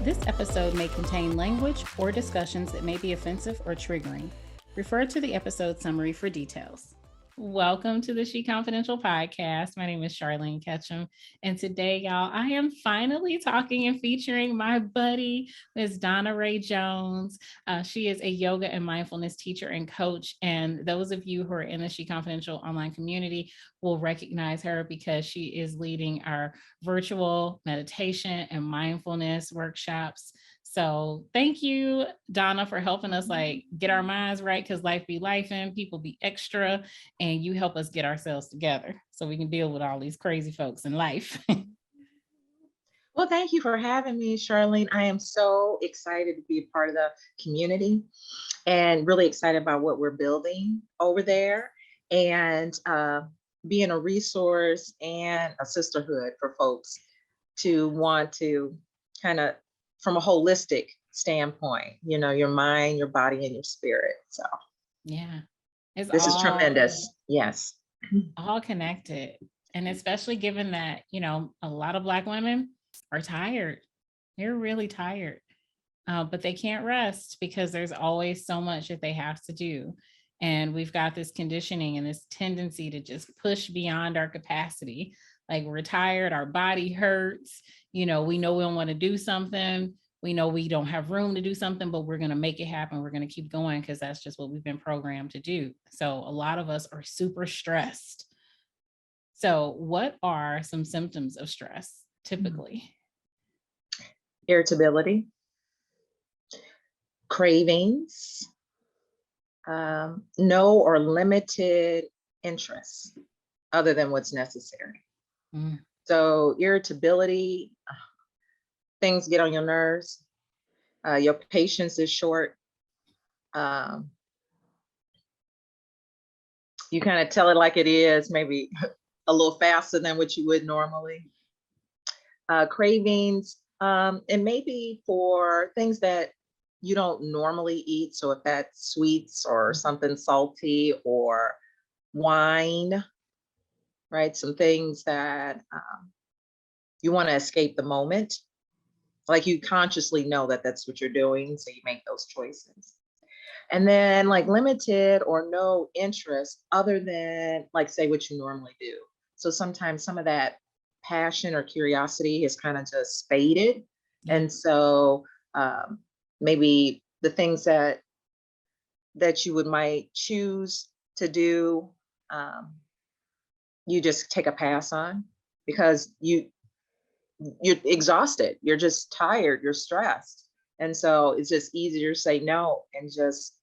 This episode may contain language or discussions that may be offensive or triggering. Refer to the episode summary for details. Welcome to the SheConfidential podcast. My name is Charlene Ketchum. And today, y'all, I am finally talking and featuring my buddy, Ms. Donna Rae Jones. She is a yoga and mindfulness teacher and coach. And those of you who are in the SheConfidential online community will recognize her because she is leading our virtual meditation and mindfulness workshops. So thank you, Donna, for helping us get our minds right, because life be life and people be extra, and you help us get ourselves together so we can deal with all these crazy folks in life. Well, thank you for having me, Charlene. I am so excited to be a part of the community and really excited about what we're building over there, and being a resource and a sisterhood for folks to want to kind of, from a holistic standpoint, your mind, your body, and your spirit. So Yeah, this is tremendous. Yes. all connected. And especially given that, a lot of Black women are tired. They're really tired, but they can't rest because there's always so much that they have to do. And we've got this conditioning and this tendency to just push beyond our capacity. Like, we're tired, our body hurts, we know we don't want to do something. We know we don't have room to do something, but we're going to make it happen. We're going to keep going because that's just what we've been programmed to do. So a lot of us are super stressed. So what are some symptoms of stress typically? Irritability, cravings, no or limited interest other than what's necessary. So irritability, things get on your nerves. Your patience is short. You kind of tell it like it is, maybe a little faster than what you would normally. Cravings, and maybe for things that you don't normally eat. So if that's sweets or something salty or wine, right? Some things that you want to escape the moment. Like, you consciously know that that's what you're doing, so you make those choices. And then limited or no interest other than say what you normally do. So sometimes some of that passion or curiosity is kind of just faded. And so maybe the things that you might choose to do, you just take a pass on because you're exhausted, you're just tired, you're stressed. And so it's just easier to say no and just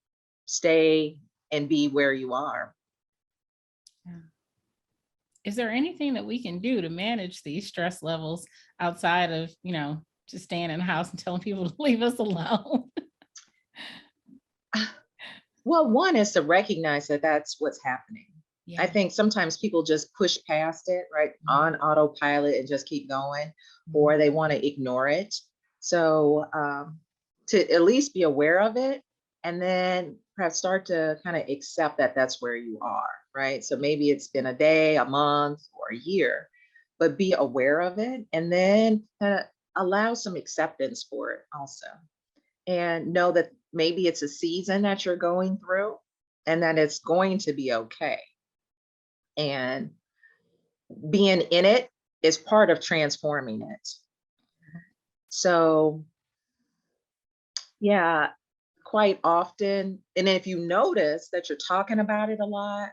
stay and be where you are. Yeah. Is there anything that we can do to manage these stress levels outside of, just staying in the house and telling people to leave us alone? Well, one is to recognize that that's what's happening. Yeah. I think sometimes people just push past it, right, on autopilot and just keep going, or they want to ignore it. So to at least be aware of it, and then perhaps start to kind of accept that that's where you are, right? So maybe it's been a day, a month, or a year, but be aware of it, and then allow some acceptance for it also. And know that maybe it's a season that you're going through and that it's going to be okay. And being in it is part of transforming it. So, yeah, quite often. And if you notice that you're talking about it a lot,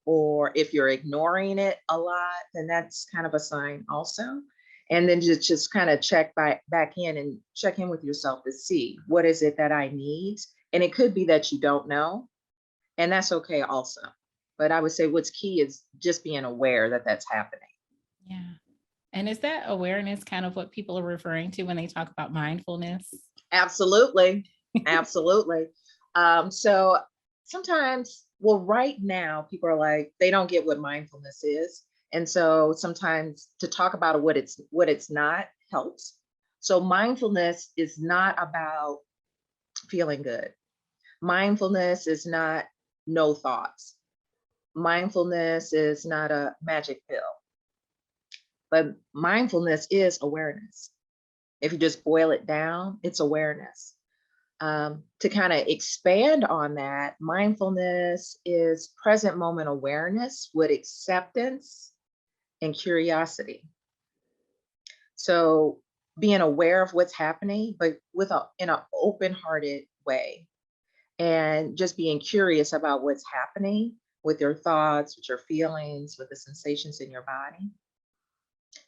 or if you're ignoring it a lot, then that's kind of a sign also. And then just kind of check back in and check in with yourself to see what is it that I need. And it could be that you don't know, and that's okay also. But I would say what's key is just being aware that that's happening. Yeah. And is that awareness kind of what people are referring to when they talk about mindfulness? Absolutely. Absolutely. So sometimes, well, right now people are like, they don't get what mindfulness is. And so sometimes to talk about what it's not helps. So mindfulness is not about feeling good. Mindfulness is not no thoughts. Mindfulness is not a magic pill. But mindfulness is awareness. If you just boil it down, it's awareness. To kind of expand on that, mindfulness is present moment awareness with acceptance and curiosity. So being aware of what's happening, but in an open-hearted way, and just being curious about what's happening with your thoughts, with your feelings, with the sensations in your body,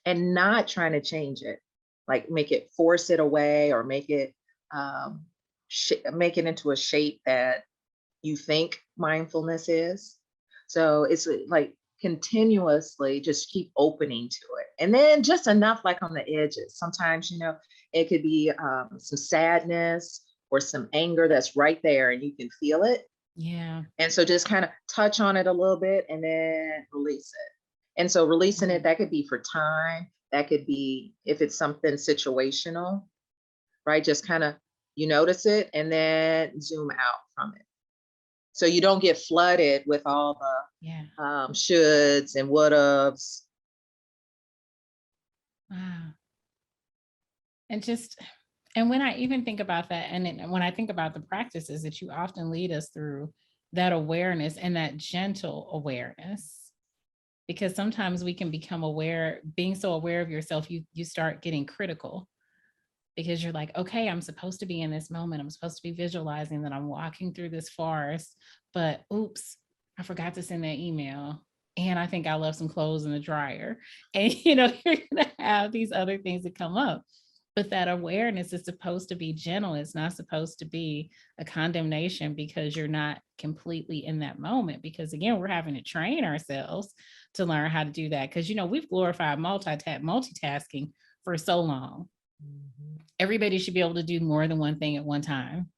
and not trying to change it, like force it away, or um, make it into a shape that you think mindfulness is. So it's like continuously just keep opening to it. And then just enough, like on the edges. Sometimes, it could be some sadness or some anger that's right there and you can feel it. Yeah. And so just kind of touch on it a little bit and then release it. And so releasing it, that could be for time. That could be if it's something situational, right? Just kind of, you notice it and then zoom out from it. So you don't get flooded with all the shoulds and would-haves. Wow. And when I even think about that, and then when I think about the practices that you often lead us through, that awareness and that gentle awareness, because sometimes we can become aware, being so aware of yourself, you start getting critical, because you're like, okay, I'm supposed to be in this moment. I'm supposed to be visualizing that I'm walking through this forest, but oops, I forgot to send that email. And I think I left some clothes in the dryer. And, you're going to have these other things that come up. But that awareness is supposed to be gentle. It's not supposed to be a condemnation because you're not completely in that moment. Because again, we're having to train ourselves to learn how to do that. Because, we've glorified multitasking for so long. Everybody should be able to do more than one thing at one time,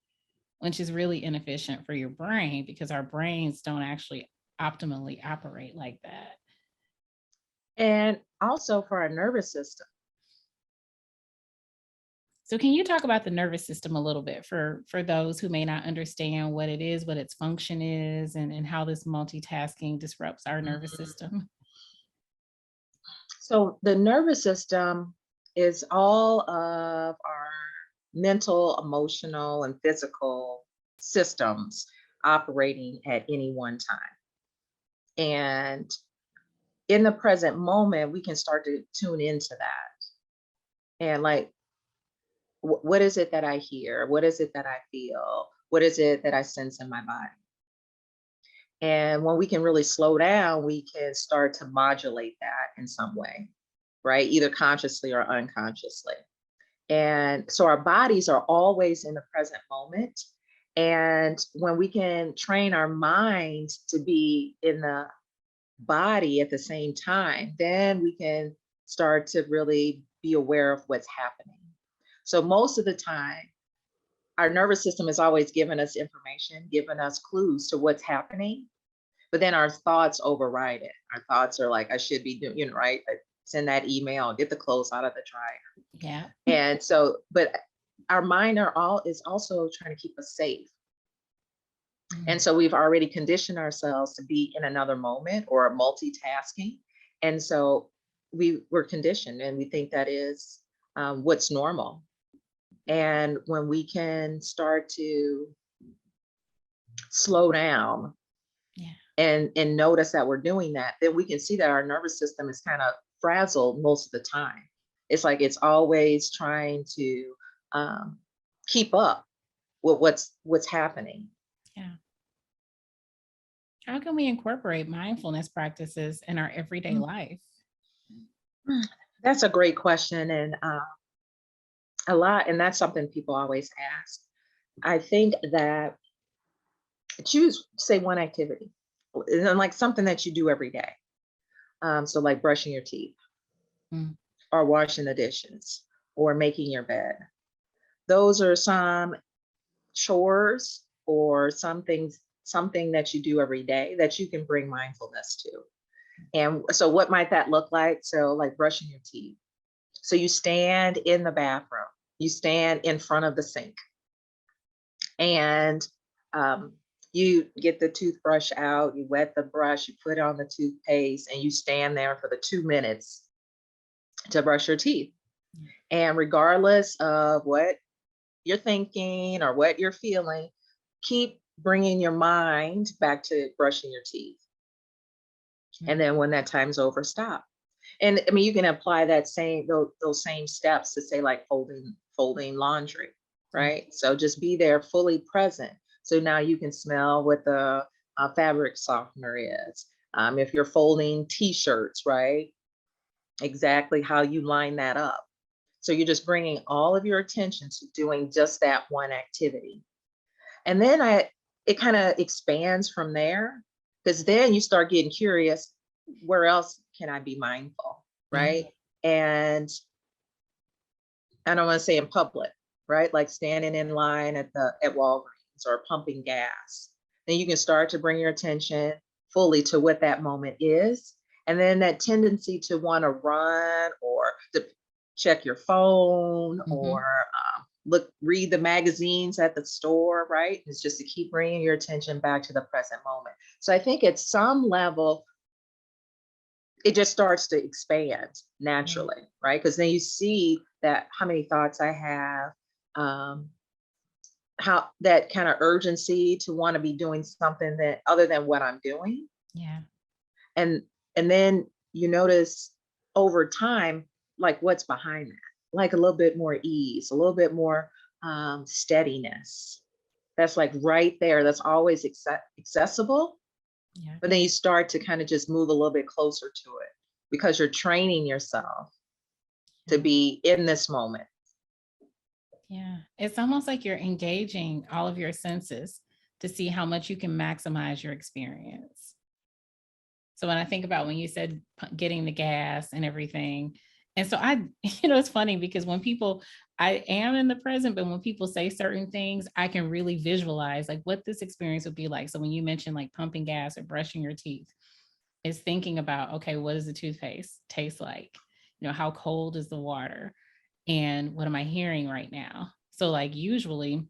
which is really inefficient for your brain because our brains don't actually optimally operate like that. And also for our nervous system. So can you talk about the nervous system a little bit for those who may not understand what it is, what its function is, and how this multitasking disrupts our nervous system? So the nervous system is all of our mental, emotional, and physical systems operating at any one time. And in the present moment, we can start to tune into that. And like, what is it that I hear? What is it that I feel? What is it that I sense in my body? And when we can really slow down, we can start to modulate that in some way, right? Either consciously or unconsciously. And so our bodies are always in the present moment. And when we can train our minds to be in the body at the same time, then we can start to really be aware of what's happening. So most of the time, our nervous system is always giving us information, giving us clues to what's happening, but then our thoughts override it. Our thoughts are like, I should be doing, right? Send that email, get the clothes out of the dryer. Yeah. And so, but our mind is also trying to keep us safe. And so we've already conditioned ourselves to be in another moment or multitasking. And so we're conditioned and we think that is what's normal. And when we can start to slow down and notice that we're doing that, then we can see that our nervous system is kind of frazzled most of the time. It's like it's always trying to keep up with what's happening. Yeah. How can we incorporate mindfulness practices in our everyday life? That's a great question, and and that's something people always ask. I think that say one activity, and like something that you do every day. So like brushing your teeth, or washing the dishes, or making your bed. Those are some chores or something that you do every day that you can bring mindfulness to. And so what might that look like? So like brushing your teeth. So you stand in the bathroom, you stand in front of the sink, and you get the toothbrush out, you wet the brush, you put on the toothpaste, and you stand there for the 2 minutes to brush your teeth. And regardless of what you're thinking or what you're feeling, keep bringing your mind back to brushing your teeth. And then when that time's over, stop. And I mean, you can apply that same those same steps to say like folding laundry, right? So just be there fully present. So now you can smell what the fabric softener is. If you're folding t-shirts, right? Exactly how you line that up. So you're just bringing all of your attention to doing just that one activity. And then it kind of expands from there, because then you start getting curious, where else can I be mindful, right? And I don't want to say in public, right? Like standing in line at Walgreens or pumping gas. Then you can start to bring your attention fully to what that moment is. And then that tendency to want to run or to check your phone or read the magazines at the store, right? It's just to keep bringing your attention back to the present moment. So I think at some level, it just starts to expand naturally, right? Because then you see that how many thoughts I have, how that kind of urgency to want to be doing something that other than what I'm doing. And then you notice over time, like what's behind that, like a little bit more ease, a little bit more steadiness. That's like right there. That's always accessible. But then you start to kind of just move a little bit closer to it because you're training yourself to be in this moment. Yeah, it's almost like you're engaging all of your senses to see how much you can maximize your experience. So when I think about when you said getting the gas and everything, and so it's funny because when people, I am in the present, but when people say certain things, I can really visualize like what this experience would be like. So when you mentioned like pumping gas or brushing your teeth, is thinking about, okay, what does the toothpaste taste like? How cold is the water? And what am I hearing right now? So like usually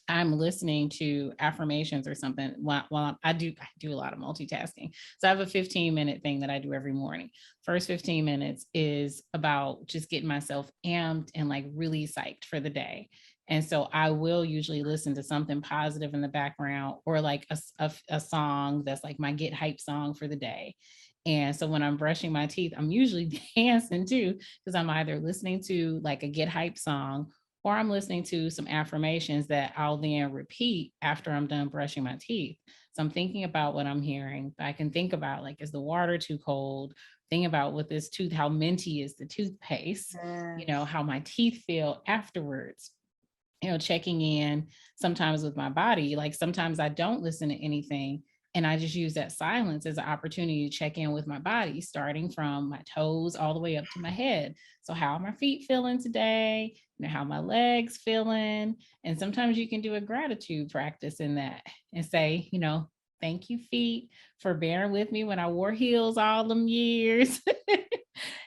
I'm listening to affirmations or something while I do a lot of multitasking. So I have a 15-minute thing that I do every morning. First 15 minutes is about just getting myself amped and like really psyched for the day. And so I will usually listen to something positive in the background or like a song that's like my get hype song for the day. And so when I'm brushing my teeth, I'm usually dancing too, because I'm either listening to like a get hype song or I'm listening to some affirmations that I'll then repeat after I'm done brushing my teeth. So I'm thinking about what I'm hearing. I can think about like, is the water too cold? Think about with this tooth, how minty is the toothpaste? How my teeth feel afterwards. Checking in sometimes with my body. Like sometimes I don't listen to anything and I just use that silence as an opportunity to check in with my body, starting from my toes all the way up to my head. So how are my feet feeling today? How my legs feeling? And sometimes you can do a gratitude practice in that and say, thank you, feet, for bearing with me when I wore heels all them years.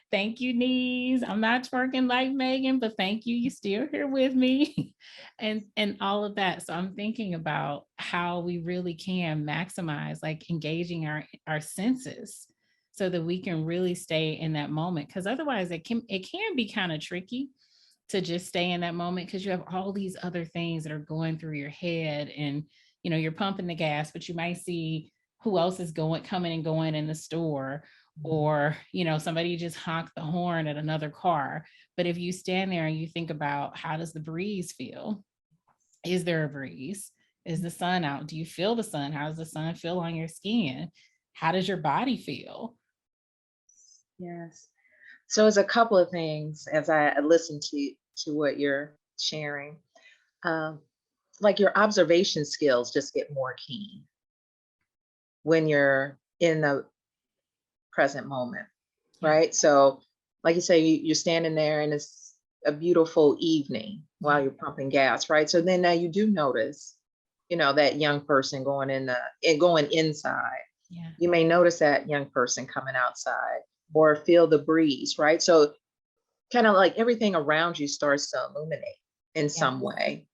Thank you, knees. I'm not twerking like Megan, but thank you. You're still here with me. and all of that. So I'm thinking about how we really can maximize like engaging our senses so that we can really stay in that moment. Because otherwise it can be kind of tricky to just stay in that moment because you have all these other things that are going through your head and you're pumping the gas, but you might see who else is coming and going in the store, or somebody just honked the horn at another car. But if you stand there and you think about, how does the breeze feel? Is there a breeze? Is the sun out? Do you feel the sun? How does the sun feel on your skin? How does your body feel? Yes. So it's a couple of things as I listen to what you're sharing. Like your observation skills just get more keen when you're in the present moment, right? So like you say, you're standing there and it's a beautiful evening while you're pumping gas, right? So then now you do notice, that young person going inside. You may notice that young person coming outside or feel the breeze, right? So kind of like everything around you starts to illuminate in some way.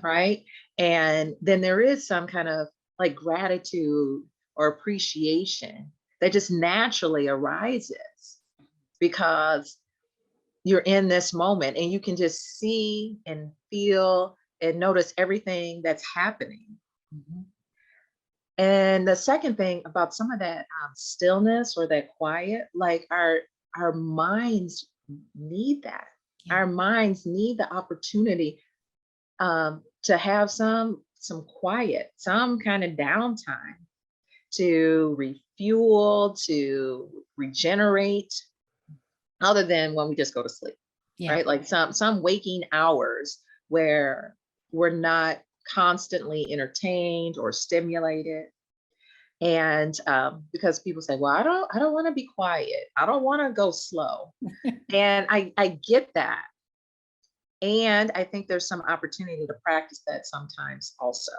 Right. And then there is some kind of like gratitude or appreciation that just naturally arises because you're in this moment and you can just see and feel and notice everything that's happening. Mm-hmm. And the second thing about some of that stillness or that quiet, like our minds need that. Yeah. Our minds need the opportunity to have some quiet, some kind of downtime to refuel, to regenerate, other than when we just go to sleep. Yeah. Right? Like some waking hours where we're not constantly entertained or stimulated. And because people say, well, I don't want to be quiet. I don't want to go slow. And I get that. And I think there's some opportunity to practice that sometimes also.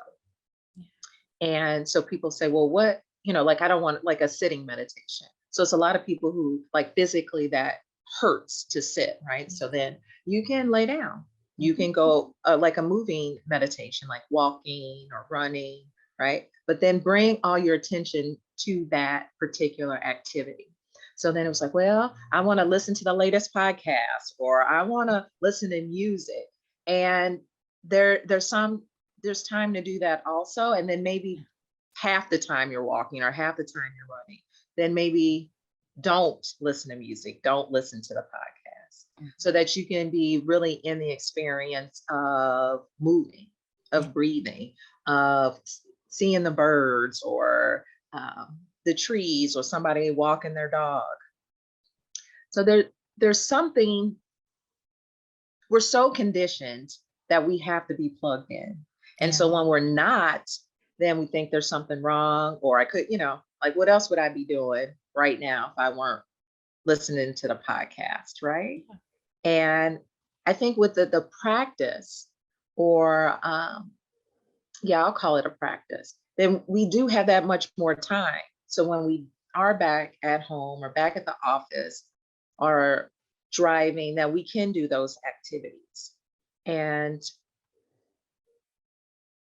Yeah. And so people say, well, what, like I don't want like a sitting meditation. So it's a lot of people who like physically that hurts to sit, right? So then you can lay down. You can go like a moving meditation, like walking or running, right? But then bring all your attention to that particular activity. So then it was like, well, I want to listen to the latest podcast, or I want to listen to music. And there's time to do that also. And then maybe half the time you're walking or half the time you're running, then maybe don't listen to music, don't listen to the podcast, so that you can be really in the experience of moving, of breathing, of seeing the birds or the trees or somebody walking their dog. So there's something, we're so conditioned that we have to be plugged in. And so when we're not, then we think there's something wrong, or I could, like what else would I be doing right now if I weren't listening to the podcast, right? And I think with the practice, or I'll call it a practice, then we do have that much more time. So when we are back at home or back at the office or driving, that we can do those activities. And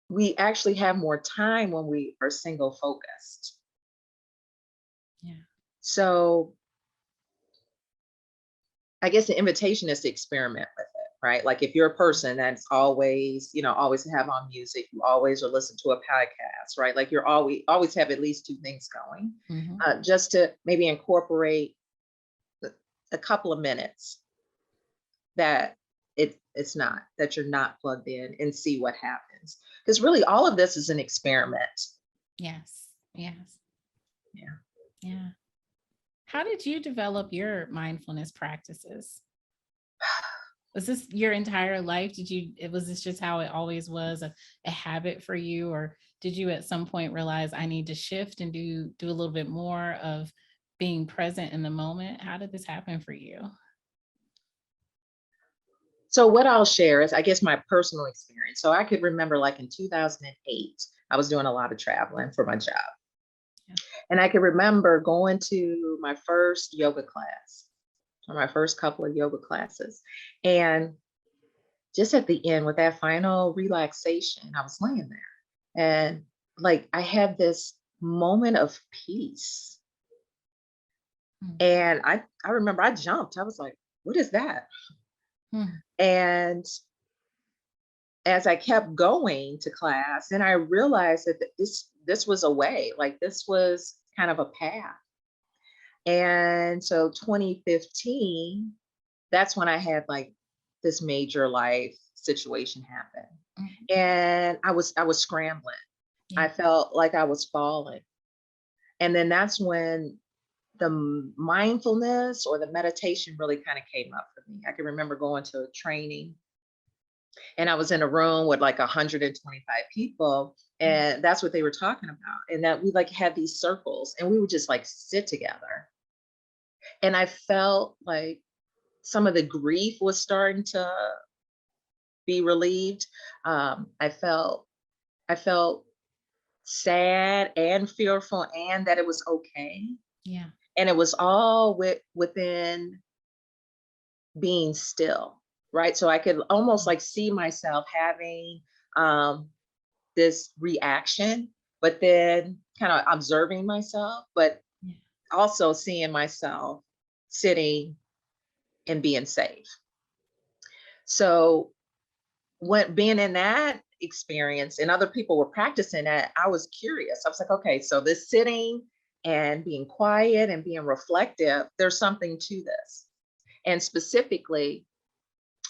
we actually have more time when we are single focused. Yeah. So I guess the invitation is to experiment with it, right? Like if you're a person that's always, always have on music, you always or listen to a podcast, right? Like you're always have at least two things going, just to maybe incorporate a couple of minutes that it's not, that you're not plugged in, and see what happens. Because really all of this is an experiment. Yes. Yes. Yeah. Yeah. How did you develop your mindfulness practices? Was this your entire life? Was this just how it always was, a habit for you? Or did you at some point realize I need to shift and do a little bit more of being present in the moment? How did this happen for you? So what I'll share is, I guess, my personal experience. So I could remember like in 2008, I was doing a lot of traveling for my job. Yeah. And I could remember going to my first yoga class, or my first couple of yoga classes. And just at the end with that final relaxation, I was laying there and like I had this moment of peace. And I remember I jumped. I was like, what is that? And as I kept going to class, and I realized that this was a way, like this was kind of a path. And so 2015, that's when I had like this major life situation happen. And I was scrambling. I felt like I was falling. And then that's when the mindfulness or the meditation really kind of came up for me. I can remember going to a training, and I was in a room with like 125 people, and that's what they were talking about. And that we like had these circles and we would just like sit together. And I felt like some of the grief was starting to be relieved. I felt sad and fearful, and that it was okay. Yeah. And it was all within being still, right? So I could almost like see myself having this reaction, but then kind of observing myself, but also seeing myself sitting and being safe. So when being in that experience and other people were practicing that, I was curious. I was like, okay, so this sitting and being quiet and being reflective, there's something to this. And specifically,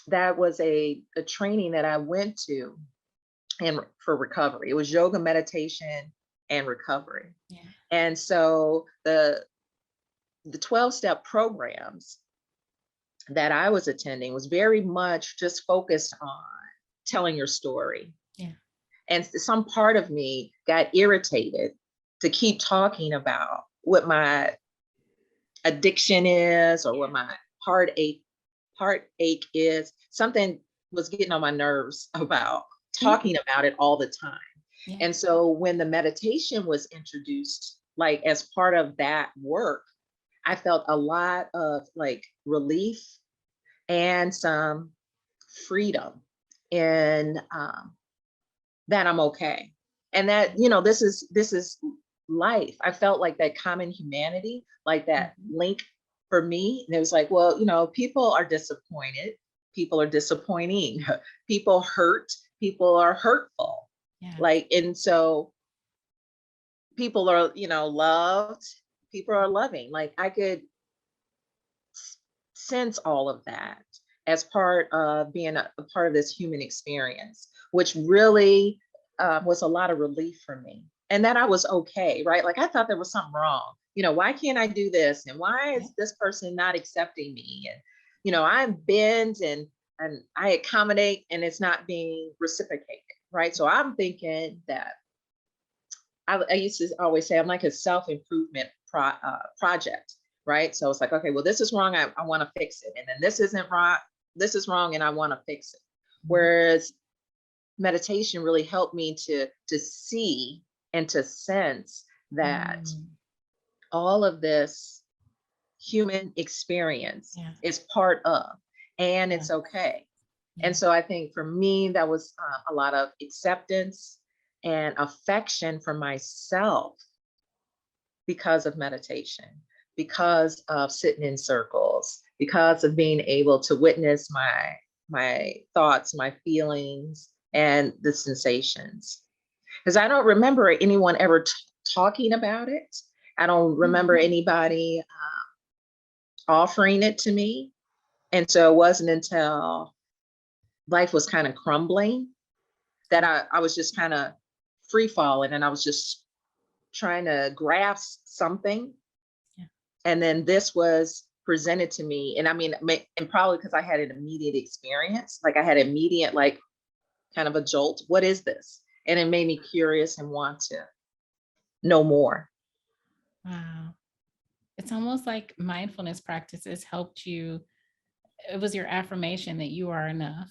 that was a training that I went to and for recovery. It was yoga, meditation, and recovery. Yeah. And so the 12-step programs that I was attending was very much just focused on telling your story. Yeah. And some part of me got irritated to keep talking about what my addiction is or what my heartache is. Something was getting on my nerves about talking about it all the time. Yeah. And so when the meditation was introduced, like as part of that work, I felt a lot of like relief and some freedom in that I'm okay. And that, this is life. I felt like that common humanity, like that link for me. And it was like, well, people are disappointed. People are disappointing. People hurt. People are hurtful. Yeah. Like, and so people are, loved. People are loving. Like I could sense all of that as part of being a part of this human experience, which really was a lot of relief for me. And that I was okay, right? Like I thought there was something wrong. Why can't I do this? And why is this person not accepting me? And, I'm bend and I accommodate and it's not being reciprocated, right? So I'm thinking that I used to always say I'm like a self-improvement project, right? So it's like, okay, well, this is wrong. I want to fix it. And then this isn't wrong. This is wrong and I want to fix it. Whereas meditation really helped me to see and to sense that all of this human experience is part of, and it's okay. And so I think for me, that was a lot of acceptance and affection for myself because of meditation, because of sitting in circles, because of being able to witness my thoughts, my feelings, and the sensations. Because I don't remember anyone ever talking about it. I don't remember anybody offering it to me. And so it wasn't until life was kind of crumbling that I was just kind of free falling and I was just trying to grasp something. Yeah. And then this was presented to me. And I mean, and probably because I had an immediate experience, like I had immediate, like kind of a jolt. What is this? And it made me curious and want to know more. Wow. It's almost like mindfulness practices helped you. It was your affirmation that you are enough,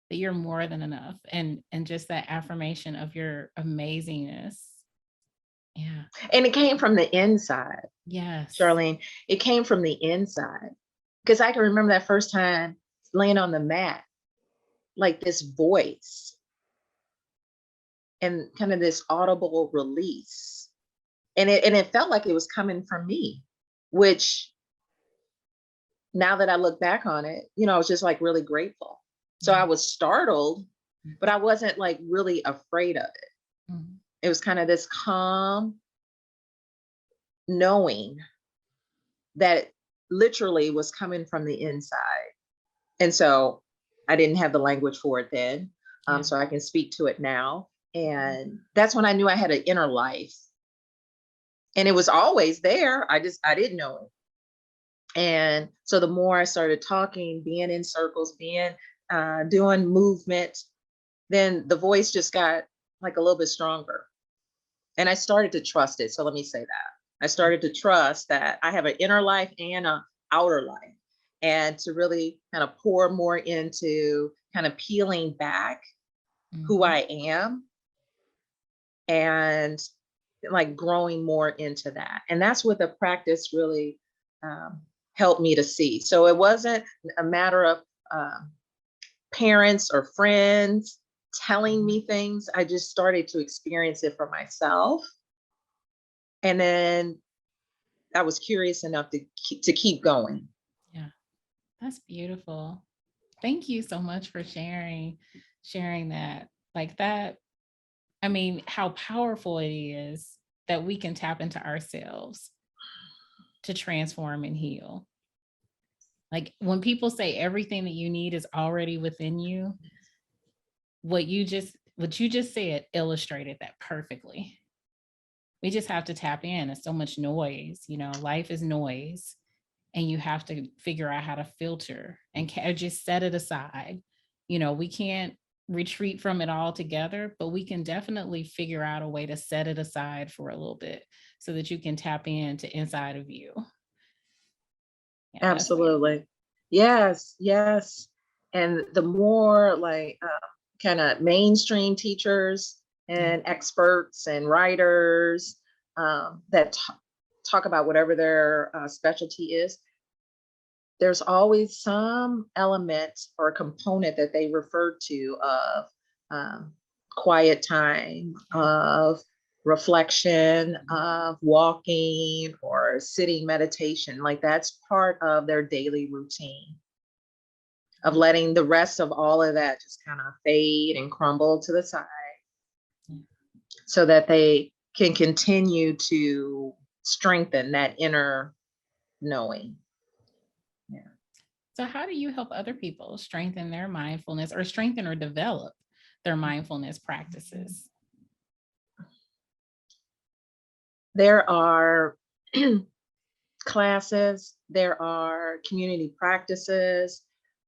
that you're more than enough. And just that affirmation of your amazingness. Yeah. And it came from the inside. Yes. Charlene, it came from the inside. Because I can remember that first time laying on the mat, like this voice and kind of this audible release. And it felt like it was coming from me, which now that I look back on it, I was just like really grateful. So I was startled, but I wasn't like really afraid of it. It was kind of this calm knowing that literally was coming from the inside. And so I didn't have the language for it then. So I can speak to it now. And that's when I knew I had an inner life. And it was always there. I didn't know it. And so the more I started talking, being in circles, doing movement, then the voice just got like a little bit stronger. And I started to trust it. So let me say that. I started to trust that I have an inner life and an outer life, and to really kind of pour more into kind of peeling back who I am and like growing more into that. And that's what the practice really helped me to see. So it wasn't a matter of parents or friends telling me things. I just started to experience it for myself. And then I was curious enough to keep going. Yeah. That's beautiful. Thank you so much for sharing that. Like that, I mean, how powerful it is that we can tap into ourselves to transform and heal. Like when people say everything that you need is already within you, what you just said illustrated that perfectly. We just have to tap in. It's so much noise, life is noise, and you have to figure out how to filter and just set it aside. We can't retreat from it all together, but we can definitely figure out a way to set it aside for a little bit so that you can tap into inside of you. Yeah, that's Absolutely. Yes, yes. And the more like kind of mainstream teachers and experts and writers that talk about whatever their specialty is, there's always some element or component that they refer to of quiet time, of reflection, of walking or sitting meditation. Like that's part of their daily routine of letting the rest of all of that just kind of fade and crumble to the side so that they can continue to strengthen that inner knowing. Yeah. So how do you help other people strengthen their mindfulness or strengthen or develop their mindfulness practices? There are classes, there are community practices,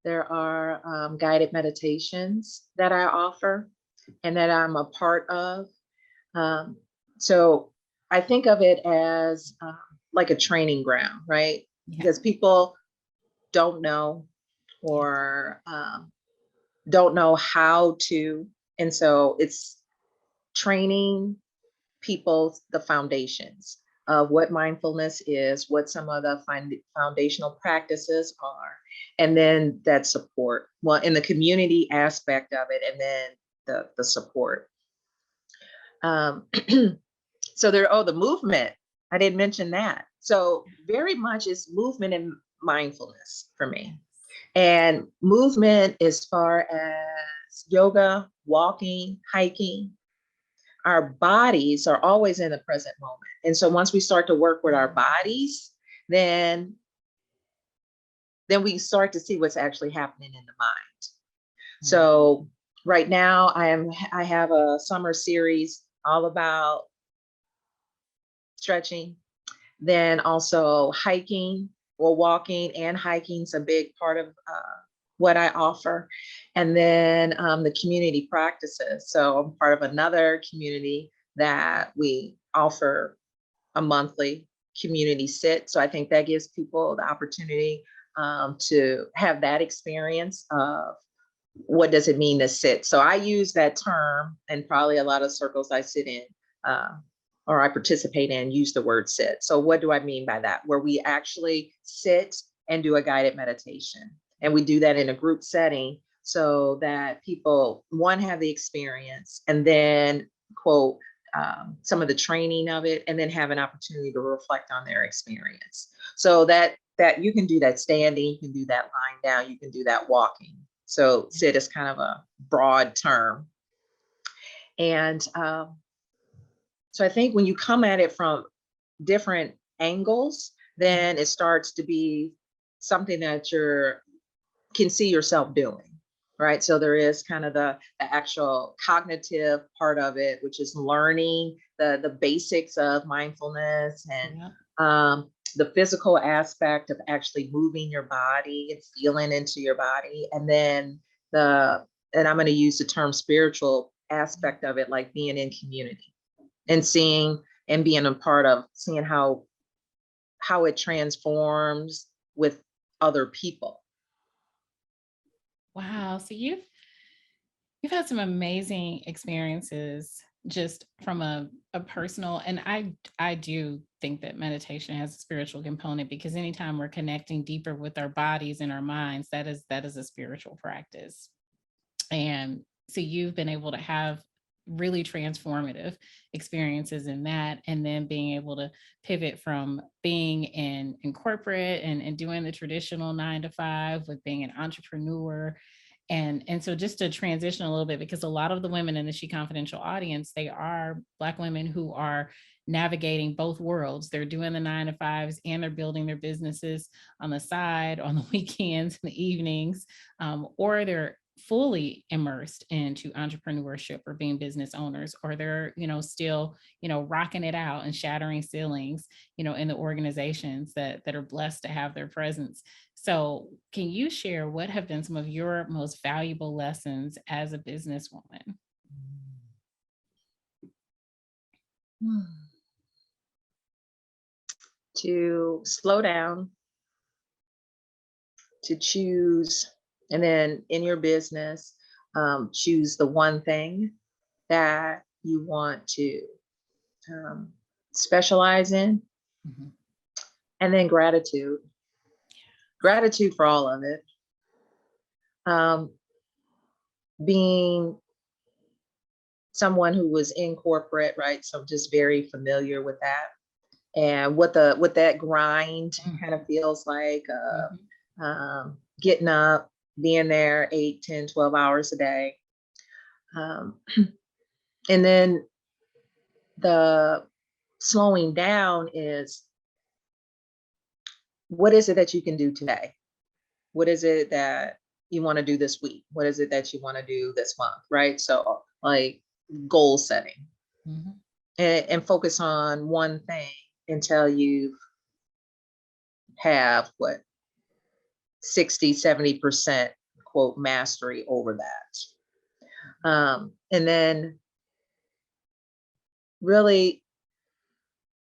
there are guided meditations that I offer and that I'm a part of. So I think of it as like a training ground, right? Because people don't know or don't know how to. And so it's training people the foundations of what mindfulness is, what some of the foundational practices are, and then that support. Well, in the community aspect of it, and then the support. So the movement, I didn't mention that. So very much is movement and mindfulness for me. And movement as far as yoga, walking, hiking, our bodies are always in the present moment. And so once we start to work with our bodies, then we start to see what's actually happening in the mind. So right now I have a summer series all about stretching, then also hiking, well, walking and hiking is a big part of what I offer. And then the community practices. So I'm part of another community that we offer a monthly community sit. So I think that gives people the opportunity to have that experience of what does it mean to sit. So I use that term, and probably a lot of circles I sit in or I participate in use the word sit. So what do I mean by that? Where we actually sit and do a guided meditation. And we do that in a group setting so that people, one, have the experience, and then quote, some of the training of it, and then have an opportunity to reflect on their experience. So that you can do that standing, you can do that lying down, you can do that walking. So sit is kind of a broad term. And so I think when you come at it from different angles, then it starts to be something that can see yourself doing, right? So there is kind of the actual cognitive part of it, which is learning the basics of mindfulness, and the physical aspect of actually moving your body and feeling into your body. And then and I'm going to use the term spiritual aspect of it, like being in community and seeing and being a part of seeing how it transforms with other people. Wow. So you've had some amazing experiences just from a personal, and I do think that meditation has a spiritual component, because anytime we're connecting deeper with our bodies and our minds, that is a spiritual practice. And so you've been able to have really transformative experiences in that. And then being able to pivot from being in corporate and doing the traditional 9 to 5 with being an entrepreneur. And so just to transition a little bit, because a lot of the women in the She Confidential audience, they are Black women who are navigating both worlds. They're doing the 9 to 5s and they're building their businesses on the side, on the weekends and the evenings, or they're fully immersed into entrepreneurship or being business owners, or they're, still, rocking it out and shattering ceilings, in the organizations that are blessed to have their presence. So can you share what have been some of your most valuable lessons as a businesswoman? To slow down, to choose, and then in your business, choose the one thing that you want to specialize in. Mm-hmm. And then gratitude for all of it. Being someone who was in corporate, right? So I'm just very familiar with that and what that grind kind of feels like. Getting up, being there 8, 10, 12 hours a day. And then the slowing down is, what is it that you can do today? What is it that you want to do this week? What is it that you want to do this month? Right. So like goal setting, and focus on one thing until you have 60, 70% quote mastery over that. And then really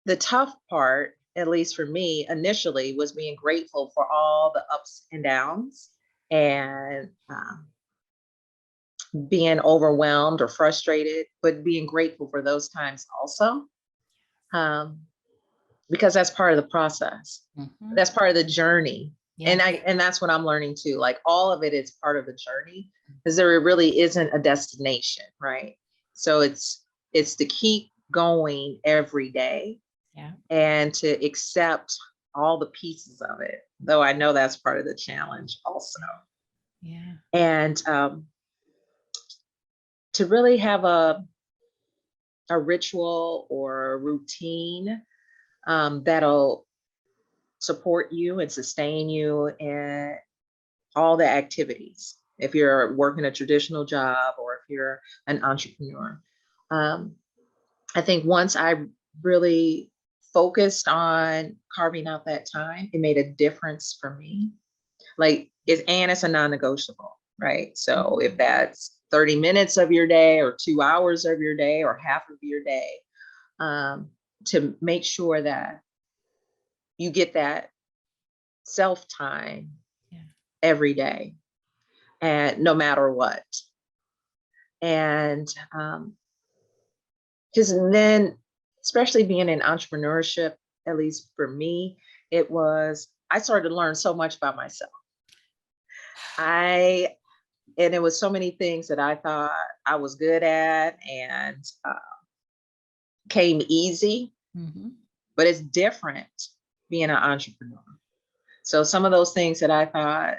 the tough part, at least for me initially, was being grateful for all the ups and downs and being overwhelmed or frustrated, but being grateful for those times also. Because that's part of the process. Mm-hmm. That's part of the journey. Yeah. And that's what I'm learning too. Like all of it is part of the journey, because there really isn't a destination, right? So it's to keep going every day, yeah, and to accept all the pieces of it. Though I know that's part of the challenge also. Yeah. And to really have a ritual or a routine that'll support you and sustain you in all the activities. If you're working a traditional job or if you're an entrepreneur. I think once I really focused on carving out that time, it made a difference for me. It's a non-negotiable, right? So if that's 30 minutes of your day or 2 hours of your day or half of your day, to make sure that you get that self time, yeah, every day, and no matter what. And because then, especially being in entrepreneurship, at least for me, I started to learn so much about myself. And it was so many things that I thought I was good at and came easy, but it's different being an entrepreneur. So some of those things that I thought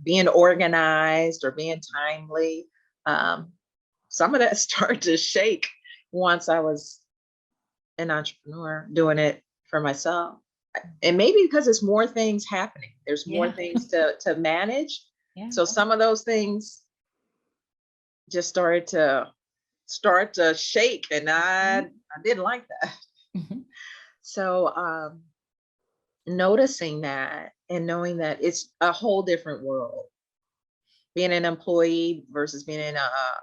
being organized or being timely, some of that started to shake once I was an entrepreneur doing it for myself. And maybe because it's more things happening, there's more things to manage. Yeah. So some of those things just started to shake, and I didn't like that. So noticing that and knowing that it's a whole different world. Being an employee versus being an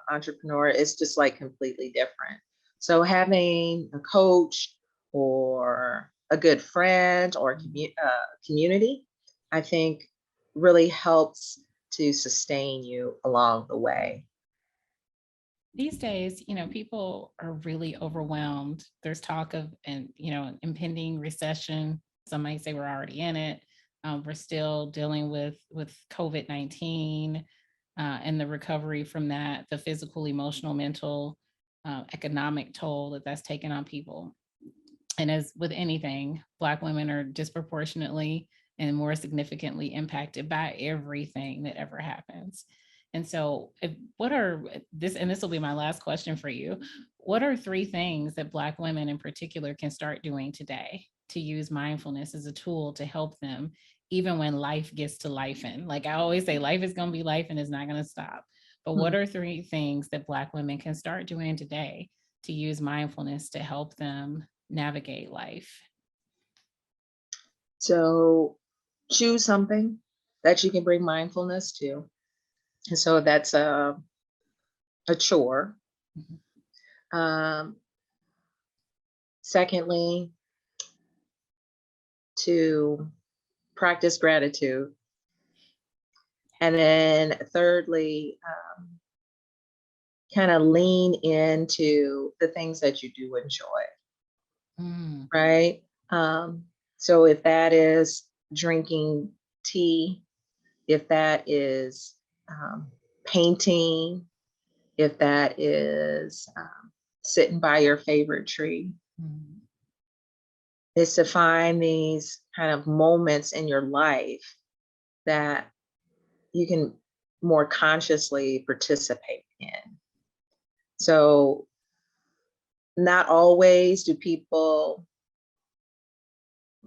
entrepreneur is just like completely different. So having a coach or a good friend or community, I think really helps to sustain you along the way. These days, people are really overwhelmed. There's talk of impending recession. Some might say we're already in it. We're still dealing with COVID-19 and the recovery from that, the physical, emotional, mental economic toll that that's taken on people. And as with anything, Black women are disproportionately and more significantly impacted by everything that ever happens. And so, what are this, and this will be my last question for you. What are 3 things that Black women in particular can start doing today to use mindfulness as a tool to help them, even when life gets to life? And like I always say, life is going to be life and it's not going to stop. But what are 3 things that Black women can start doing today to use mindfulness to help them navigate life? So choose something that you can bring mindfulness to. And so that's a chore. Secondly, to practice gratitude. And then thirdly, kind of lean into the things that you do enjoy, right? So if that is drinking tea, if that is painting, if that is sitting by your favorite tree, is to find these kind of moments in your life that you can more consciously participate in. So not always do people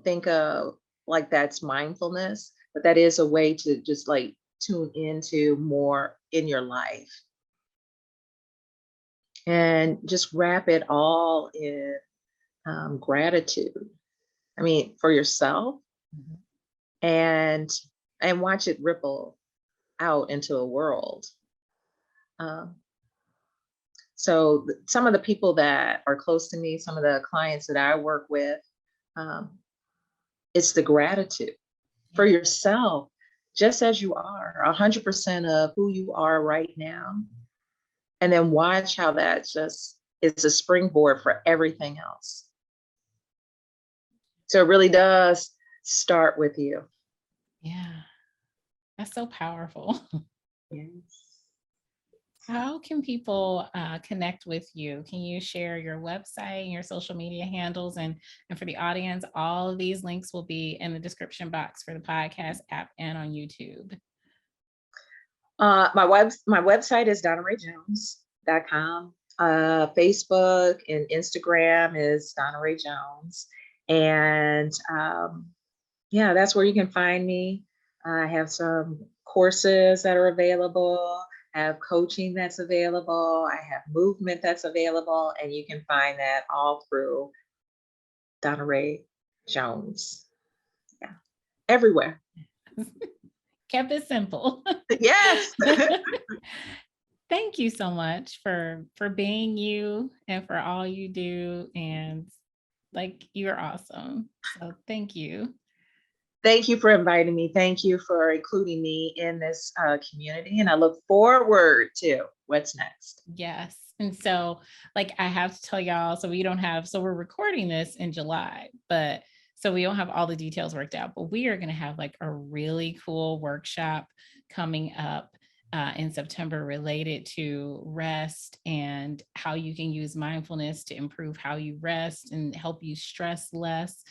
think of like that's mindfulness, but that is a way to just like tune into more in your life. And just wrap it all in gratitude. I mean, for yourself, and watch it ripple out into a world. So some of the people that are close to me, some of the clients that I work with, it's the gratitude for yourself, just as you are, 100% of who you are right now. And then watch how that just is a springboard for everything else. So it really does start with you. Yeah, that's so powerful. Yes. How can people connect with you? Can you share your website and your social media handles? And for the audience, all of these links will be in the description box for the podcast app and on YouTube. My website is DonnaRaeJones.com. Facebook and Instagram is Donna Rae Jones. And yeah, that's where you can find me. I have some courses that are available. I have coaching that's available. I have movement that's available. And you can find that all through Donna Rae Jones. Yeah, everywhere. Kept it simple. Yes. Thank you so much for being you and for all you do. And like, you're awesome. So thank you. Thank you for inviting me. Thank you for including me in this community. And I look forward to what's next. Yes. And so, like, I have to tell y'all, so we're recording this in July, but so we don't have all the details worked out, but we are going to have like a really cool workshop coming up in September related to rest and how you can use mindfulness to improve how you rest and help you stress less.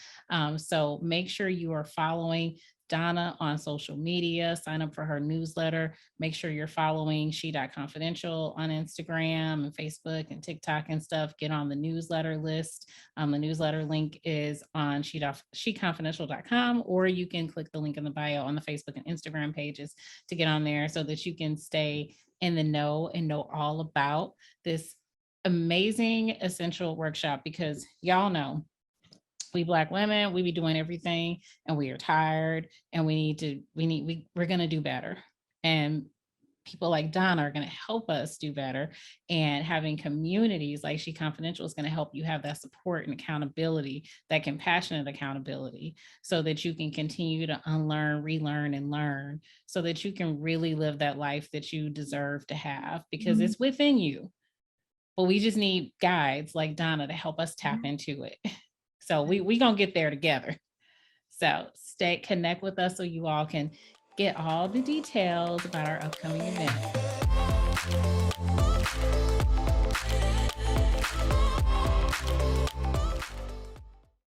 So make sure you are following Donna on social media, sign up for her newsletter. Make sure you're following she.confidential on Instagram and Facebook and TikTok and stuff. Get on the newsletter list. The newsletter link is on sheconfidential.com, or you can click the link in the bio on the Facebook and Instagram pages to get on there so that you can stay in the know and know all about this amazing essential workshop, because y'all know we Black women, we be doing everything and we are tired and we're going to do better. And people like Donna are going to help us do better. And having communities like SheConfidential is going to help you have that support and accountability, that compassionate accountability, so that you can continue to unlearn, relearn, and learn, so that you can really live that life that you deserve to have, because it's within you. But we just need guides like Donna to help us tap into it. So we gonna get there together. So connect with us so you all can get all the details about our upcoming event.